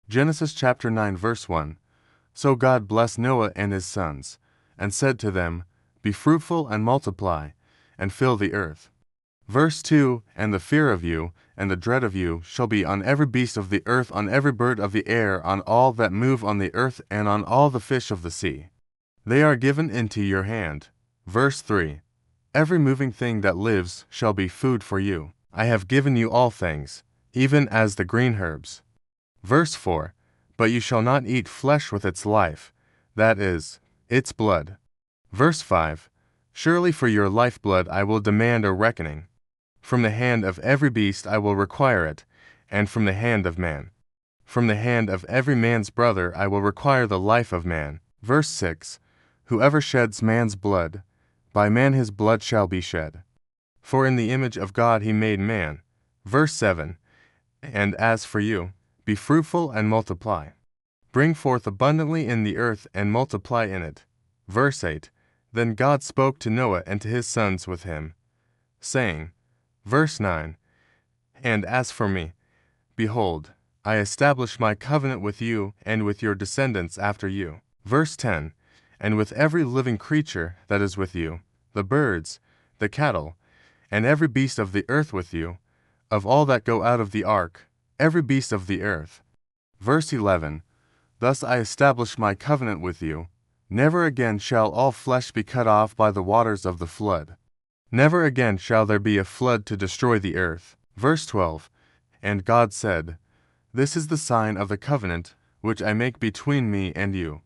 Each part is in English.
Genesis chapter 9 verse 1. So God blessed Noah and his sons, and said to them, Be fruitful and multiply, and fill the earth. Verse 2. And the fear of you, and the dread of you, shall be on every beast of the earth, on every bird of the air, on all that move on the earth, and on all the fish of the sea. They are given into your hand. Verse 3. Every moving thing that lives shall be food for you. I have given you all things, even as the green herbs. Verse 4. But you shall not eat flesh with its life, that is, its blood. Verse 5. Surely for your lifeblood I will demand a reckoning. From the hand of every beast I will require it, and from the hand of man. From the hand of every man's brother I will require the life of man. Verse 6. Whoever sheds man's blood, by man his blood shall be shed. For in the image of God he made man. Verse 7. And as for you, be fruitful and multiply. Bring forth abundantly in the earth and multiply in it. Verse 8. Then God spoke to Noah and to his sons with him, saying, Verse 9. And as for me, behold, I establish my covenant with you and with your descendants after you. Verse 10. And with every living creature that is with you, the birds, the cattle, and every beast of the earth with you, of all that go out of the ark, every beast of the earth. Verse 11. Thus I establish my covenant with you. Never again shall all flesh be cut off by the waters of the flood. Never again shall there be a flood to destroy the earth. Verse 12. And God said, This is the sign of the covenant which I make between me and you,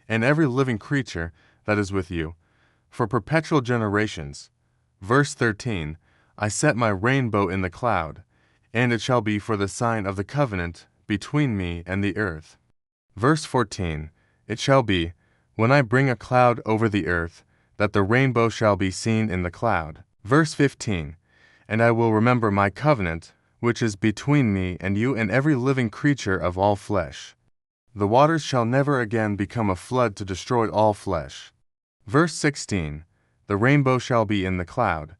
and every living creature that is with you, for perpetual generations. Verse 13. I set my rainbow in the cloud, and it shall be for the sign of the covenant between me and the earth. Verse 14. It shall be, when I bring a cloud over the earth, that the rainbow shall be seen in the cloud. Verse 15. And I will remember my covenant, which is between me and you and every living creature of all flesh. The waters shall never again become a flood to destroy all flesh. Verse 16. The rainbow shall be in the cloud,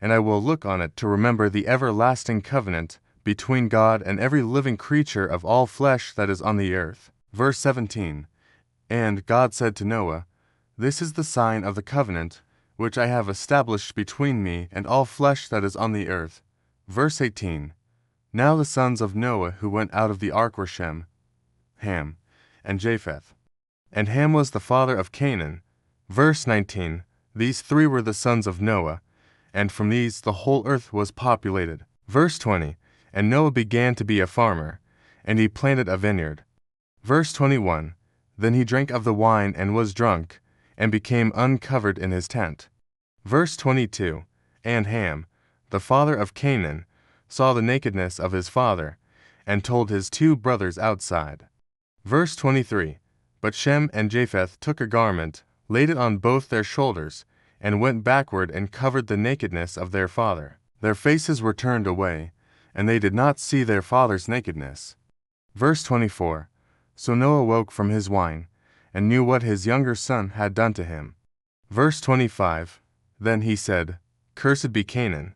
and I will look on it to remember the everlasting covenant between God and every living creature of all flesh that is on the earth. Verse 17. And God said to Noah, This is the sign of the covenant which I have established between me and all flesh that is on the earth. Verse 18. Now the sons of Noah who went out of the ark were Shem, Ham, and Japheth. And Ham was the father of Canaan. Verse 19. These three were the sons of Noah, and from these the whole earth was populated. Verse 20. And Noah began to be a farmer, and he planted a vineyard. Verse 21. Then he drank of the wine and was drunk, and became uncovered in his tent. Verse 22. And Ham, the father of Canaan, saw the nakedness of his father, and told his two brothers outside. Verse 23. But Shem and Japheth took a garment, laid it on both their shoulders, and went backward and covered the nakedness of their father. Their faces were turned away, and they did not see their father's nakedness. Verse 24. So Noah woke from his wine, and knew what his younger son had done to him. Verse 25. Then he said, Cursed be Canaan.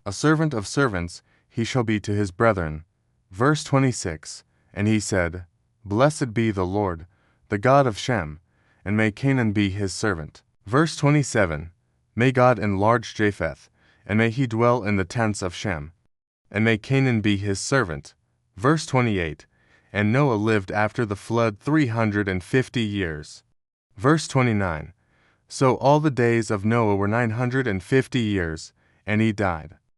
A servant of servants he shall be to his brethren. Verse 26. And he said, Blessed be the Lord, the God of Shem, and may Canaan be his servant. Verse 27. May God enlarge Japheth, and may he dwell in the tents of Shem, and may Canaan be his servant. Verse 28. And Noah lived after the flood 350 years. Verse 29. So all the days of Noah were 950 years, and he died.